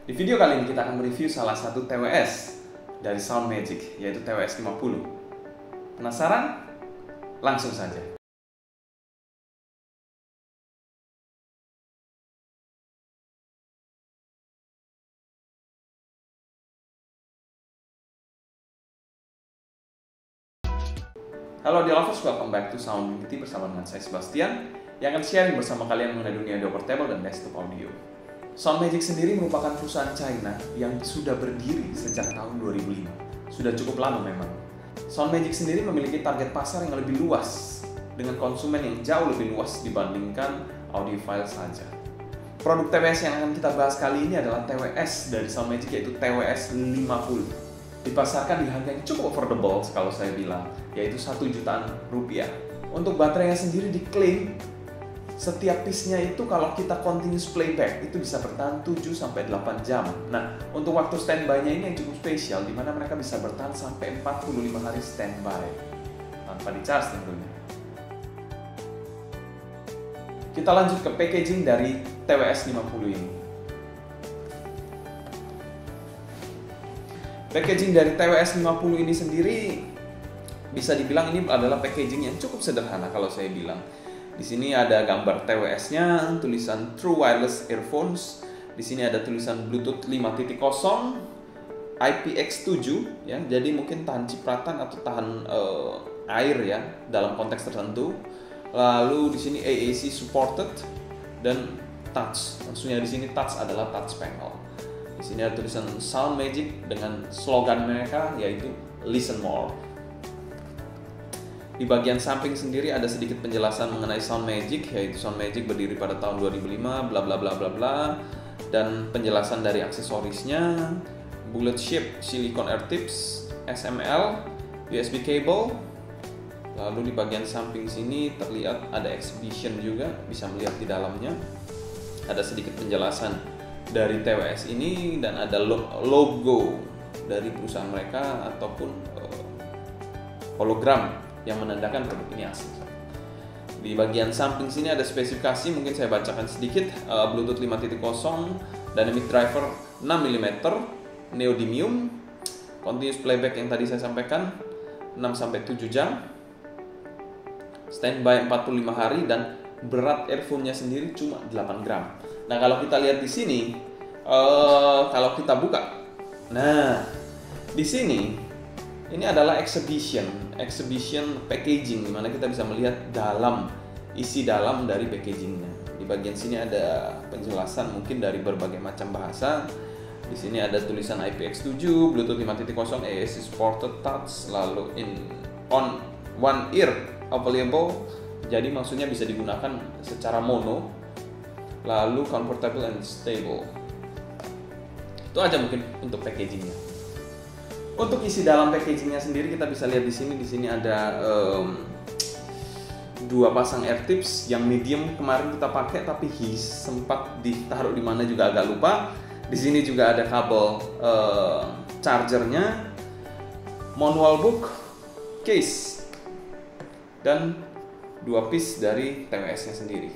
Di video kali ini kita akan mereview salah satu TWS dari Soundmagic, yaitu TWS 50. Penasaran? Langsung saja. Halo di lovers, welcome back to Soundmagic bersama dengan saya Sebastian yang akan sharing bersama kalian mengenai dunia audio portable dan desktop audio. Soundmagic sendiri merupakan perusahaan China yang sudah berdiri sejak tahun 2005. Sudah cukup lama memang. Soundmagic sendiri memiliki target pasar yang lebih luas dengan konsumen yang jauh lebih luas dibandingkan audiophile saja. Produk TWS yang akan kita bahas kali ini adalah TWS dari Soundmagic, yaitu TWS 50. Dipasarkan di harga yang cukup affordable kalau saya bilang, yaitu 1 jutaan rupiah. Untuk baterainya sendiri diklaim setiap piece-nya itu kalau kita continuous playback itu bisa bertahan 7-8 jam. Nah, untuk waktu standby-nya ini yang cukup spesial, di mana mereka bisa bertahan sampai 45 hari standby tanpa di-charge tentunya. Kita lanjut ke packaging dari TWS 50 ini. Packaging dari TWS 50 ini sendiri bisa dibilang ini adalah packaging yang cukup sederhana kalau saya bilang. Di sini ada gambar TWS-nya, tulisan True Wireless Earphones. Di sini ada tulisan Bluetooth 5.0, IPX7 ya. Jadi mungkin tahan cipratan atau tahan air ya dalam konteks tertentu. Lalu di sini AAC supported dan touch. Maksudnya di sini touch adalah touch panel. Di sini ada tulisan Soundmagic dengan slogan mereka yaitu Listen More. Di bagian samping sendiri ada sedikit penjelasan mengenai Soundmagic, yaitu Soundmagic berdiri pada tahun 2005, bla bla bla bla bla, dan penjelasan dari aksesorisnya, bullet shape silicone ear tips, SML, USB cable. Lalu di bagian samping sini terlihat ada exhibition juga, bisa melihat di dalamnya. Ada sedikit penjelasan dari TWS ini dan ada logo dari perusahaan mereka ataupun hologram yang menandakan produk ini asli. Di bagian samping sini ada spesifikasi, mungkin saya bacakan sedikit. Bluetooth 5.0, dynamic driver 6 mm, neodymium, continuous playback yang tadi saya sampaikan 6-7 jam, standby 45 hari, dan berat earphone-nya sendiri cuma 8 gram. Nah, kalau kita lihat di sini, kalau kita buka, nah di sini ini adalah exhibition packaging, di mana kita bisa melihat isi dalam dari packagingnya. Di bagian sini ada penjelasan mungkin dari berbagai macam bahasa. Di sini ada tulisan IPX7, Bluetooth 5.0, AAC supported touch, lalu on one ear available. Jadi maksudnya bisa digunakan secara mono, lalu comfortable and stable. Itu aja mungkin untuk packagingnya. Untuk isi dalam packagingnya sendiri kita bisa lihat di sini. Di sini ada 2 pasang ear tips yang medium kemarin kita pakai, tapi sempat ditaruh di mana juga agak lupa. Di sini juga ada kabel chargernya, manual book, case, dan 2 piece dari TWS-nya sendiri.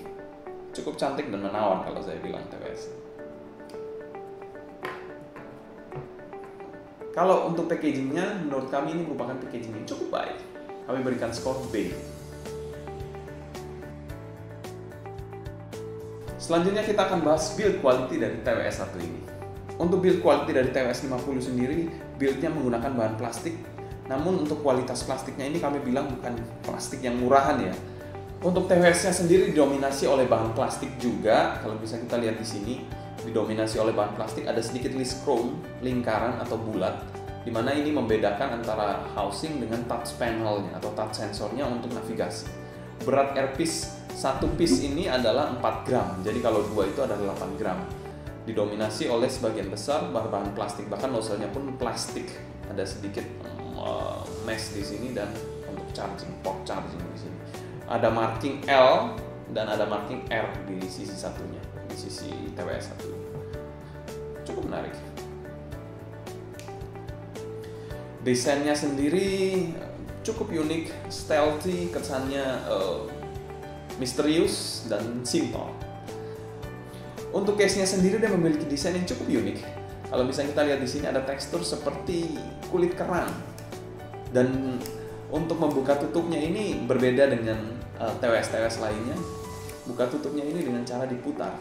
Cukup cantik dan menawan kalau saya bilang TWS. Kalau untuk packagingnya, menurut kami ini merupakan packaging yang cukup baik. Kami berikan skor B. Selanjutnya kita akan bahas build quality dari TWS 1 ini. Untuk build quality dari TWS 50 sendiri, build-nya menggunakan bahan plastik. Namun untuk kualitas plastiknya ini kami bilang bukan plastik yang murahan ya. Untuk TWS-nya sendiri didominasi oleh bahan plastik juga. Kalau bisa kita lihat di sini, didominasi oleh bahan plastik, ada sedikit list chrome, lingkaran atau bulat, di mana ini membedakan antara housing dengan touch panelnya atau touch sensornya untuk navigasi. Berat earpiece, 1 piece ini adalah 4 gram, jadi kalau 2 itu adalah 8 gram. Didominasi oleh sebagian besar bahan plastik, bahkan nozzle-nya pun plastik. Ada sedikit mesh di sini dan untuk charging, port charging di sini. Ada marking L dan ada marking R di sisi satunya, di sisi TWS 1. Cukup menarik. Desainnya sendiri cukup unik, stealthy, kesannya misterius dan simple. Untuk case-nya sendiri dia memiliki desain yang cukup unik. Kalau misalnya kita lihat di sini ada tekstur seperti kulit kerang. Dan untuk membuka tutupnya ini berbeda dengan TWS lainnya. Buka tutupnya ini dengan cara diputar.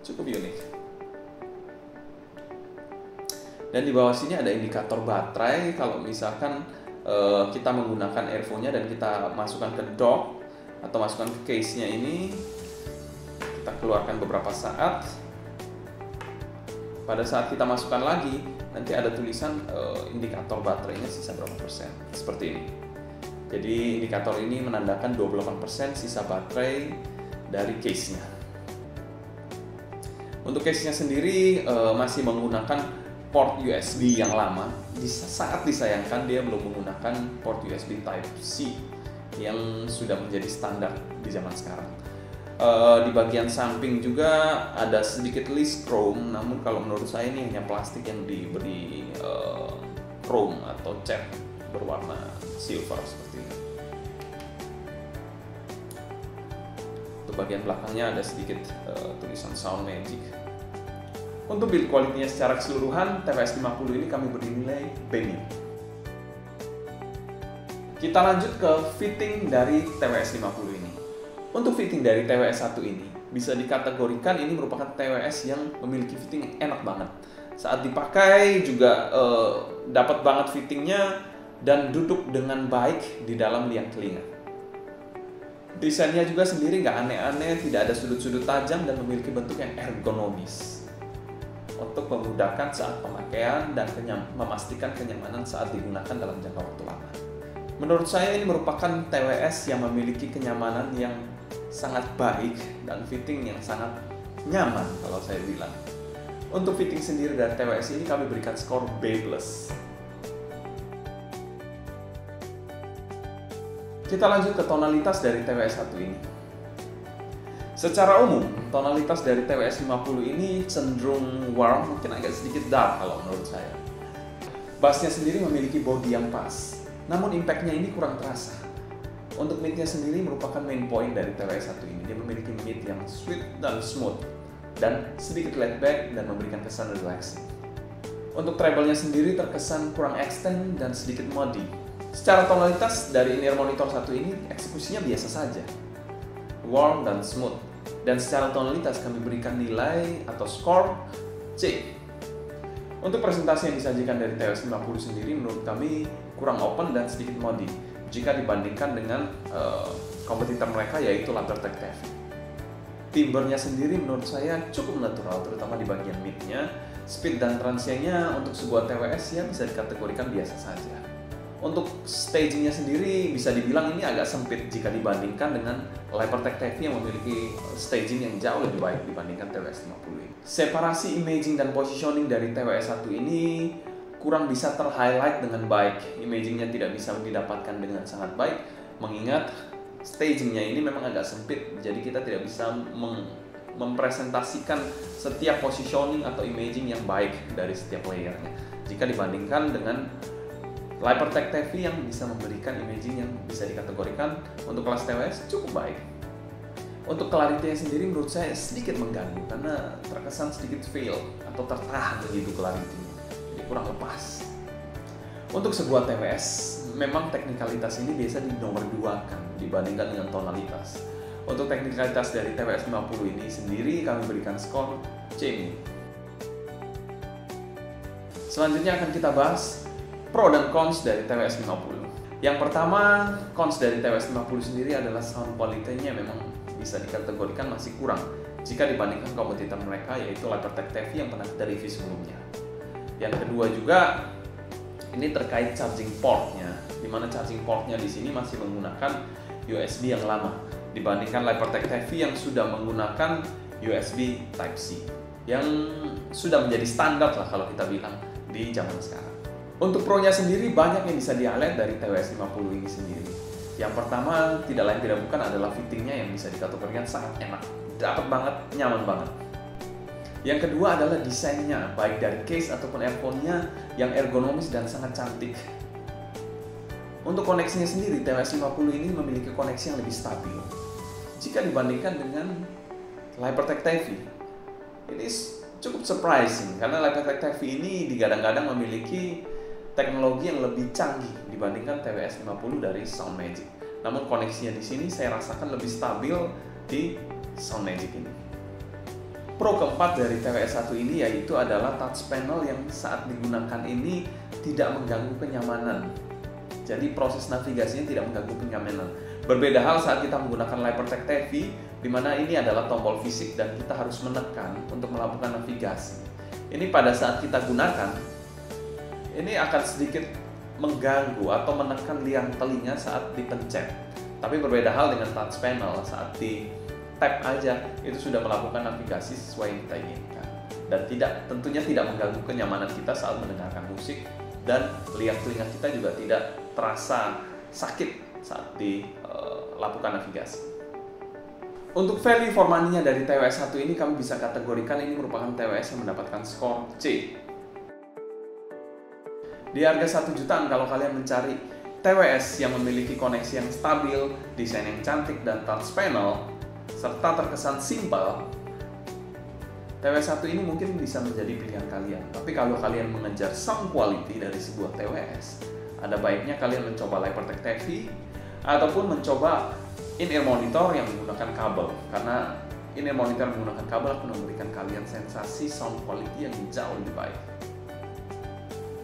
Cukup unik. Dan di bawah sini ada indikator baterai. Kalau misalkan kita menggunakan earphone-nya dan kita masukkan ke dock atau masukkan ke case-nya ini, kita keluarkan beberapa saat. Pada saat kita masukkan lagi, nanti ada tulisan indikator baterainya sisa berapa persen, seperti ini. Jadi indikator ini menandakan 28% sisa baterai dari case-nya. Untuk case-nya sendiri masih menggunakan port USB yang lama. Saat disayangkan dia belum menggunakan port USB Type-C yang sudah menjadi standar di zaman sekarang. Di bagian samping juga ada sedikit list chrome, namun kalau menurut saya ini hanya plastik yang diberi chrome atau cat berwarna silver seperti ini. Untuk bagian belakangnya ada sedikit tulisan Sound Magic. Untuk build quality-nya secara keseluruhan, TWS 50 ini kami beri nilai B-. Kita lanjut ke fitting dari TWS 50 ini. Untuk fitting dari TWS 1 ini, bisa dikategorikan ini merupakan TWS yang memiliki fitting yang enak banget. Saat dipakai juga dapat banget fittingnya dan duduk dengan baik di dalam liang telinga. Desainnya juga sendiri nggak aneh-aneh, tidak ada sudut-sudut tajam dan memiliki bentuk yang ergonomis untuk memudahkan saat pemakaian dan memastikan kenyamanan saat digunakan dalam jangka waktu lama. Menurut saya ini merupakan TWS yang memiliki kenyamanan yang sangat baik dan fitting yang sangat nyaman kalau saya bilang. Untuk fitting sendiri dari TWS ini kami berikan skor B+. Kita lanjut ke tonalitas dari TWS 1 ini. Secara umum, tonalitas dari TWS 50 ini cenderung warm, mungkin agak sedikit dark kalau menurut saya. Bassnya sendiri memiliki body yang pas, namun impact-nya ini kurang terasa. Untuk mid-nya sendiri merupakan main point dari TWS 1 ini. Dia memiliki mid yang sweet dan smooth, dan sedikit laid back dan memberikan kesan relaxing. Untuk treble-nya sendiri terkesan kurang extend dan sedikit muddy. Secara tonalitas dari in-ear monitor 1 ini, eksekusinya biasa saja, warm dan smooth. Dan secara tonalitas kami berikan nilai atau skor C. Untuk presentasi yang disajikan dari TWS 50 sendiri menurut kami kurang open dan sedikit muddy jika dibandingkan dengan kompetitor mereka yaitu Labertech TV. Timbernya sendiri menurut saya cukup natural, terutama di bagian mid-nya. Speed dan transiennya untuk sebuah TWS ya bisa dikategorikan biasa saja. Untuk stagingnya sendiri bisa dibilang ini agak sempit jika dibandingkan dengan Labertech TV yang memiliki staging yang jauh lebih baik dibandingkan TWS 50 ini. Separasi imaging dan positioning dari TWS 1 ini kurang bisa ter-highlight dengan baik. Imagingnya tidak bisa didapatkan dengan sangat baik mengingat stagingnya ini memang agak sempit, jadi kita tidak bisa mempresentasikan setiap positioning atau imaging yang baik dari setiap layernya jika dibandingkan dengan Labertech TV yang bisa memberikan imaging yang bisa dikategorikan untuk kelas TWS cukup baik. Untuk clarity-nya sendiri menurut saya sedikit mengganggu karena terkesan sedikit fail atau tertahan begitu clarity-nya, jadi kurang lepas. Untuk sebuah TWS, memang teknikalitas ini biasa dinomor-duakan dibandingkan dengan tonalitas. Untuk teknikalitas dari TWS 50 ini sendiri kami berikan skor C-. Selanjutnya akan kita bahas pro dan cons dari TWS 50. Yang pertama, cons dari TWS 50 sendiri adalah sound quality-nya memang bisa dikategorikan masih kurang jika dibandingkan kompetitor mereka yaitu Labertech TV yang pernah kita review sebelumnya. Yang kedua juga ini terkait charging port-nya, di mana charging port-nya di sini masih menggunakan USB yang lama dibandingkan Labertech TV yang sudah menggunakan USB Type-C yang sudah menjadi standar lah kalau kita bilang di zaman sekarang. Untuk pro-nya sendiri banyak yang bisa di-highlight dari TWS 50 ini sendiri. Yang pertama, tidak lain tidak bukan adalah fittingnya yang bisa dikategorikan sangat enak, dapat banget, nyaman banget. Yang kedua adalah desainnya, baik dari case ataupun earphone-nya yang ergonomis dan sangat cantik. Untuk koneksinya sendiri, TWS 50 ini memiliki koneksi yang lebih stabil jika dibandingkan dengan LiPerTech TV. Ini cukup surprising karena LiPerTech TV ini digadang-gadang memiliki teknologi yang lebih canggih dibandingkan TWS 50 dari Soundmagic. Namun koneksinya di sini saya rasakan lebih stabil di Soundmagic ini. Pro keempat dari TWS 1 ini yaitu adalah touch panel yang saat digunakan ini tidak mengganggu kenyamanan. Jadi proses navigasinya tidak mengganggu kenyamanan. Berbeda hal saat kita menggunakan LiPerTech TV, di mana ini adalah tombol fisik dan kita harus menekan untuk melakukan navigasi. Ini pada saat kita gunakan, ini akan sedikit mengganggu atau menekan liang telinga saat dipencet. Tapi berbeda hal dengan touch panel, saat di tap aja itu sudah melakukan navigasi sesuai yang kita inginkan. Dan tentunya tidak mengganggu kenyamanan kita saat mendengarkan musik, dan liang telinga kita juga tidak terasa sakit saat dilakukan navigasi. Untuk value for money-nya dari TWS 1 ini kami bisa kategorikan ini merupakan TWS yang mendapatkan skor C. Di harga 1 jutaan kalau kalian mencari TWS yang memiliki koneksi yang stabil, desain yang cantik dan touch panel, serta terkesan simpel, TWS 1 ini mungkin bisa menjadi pilihan kalian. Tapi kalau kalian mengejar sound quality dari sebuah TWS, ada baiknya kalian mencoba LiPerTech TV ataupun mencoba in-ear monitor yang menggunakan kabel, karena in-ear monitor yang menggunakan kabel akan memberikan kalian sensasi sound quality yang jauh lebih baik.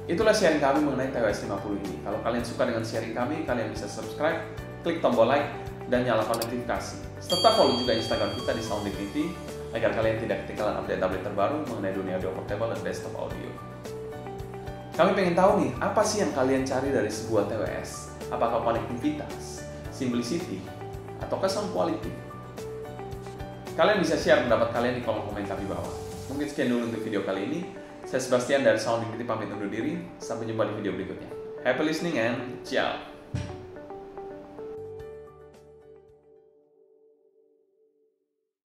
Itulah sharing kami mengenai TWS 50 ini. Kalau kalian suka dengan sharing kami, kalian bisa subscribe, klik tombol like, dan nyalakan notifikasi. Serta follow juga Instagram kita di Sound Dignity agar kalian tidak ketinggalan update-update terbaru mengenai dunia audio portable dan desktop audio. Kami pengen tahu nih, apa sih yang kalian cari dari sebuah TWS? Apakah konektivitas, simplicity, ataukah sound quality? Kalian bisa share pendapat kalian di kolom komentar di bawah. Mungkin sekian dulu untuk video kali ini. Saya Sebastian dari Sound Dignity pamit undur diri. Sampai jumpa di video berikutnya. Happy listening and ciao!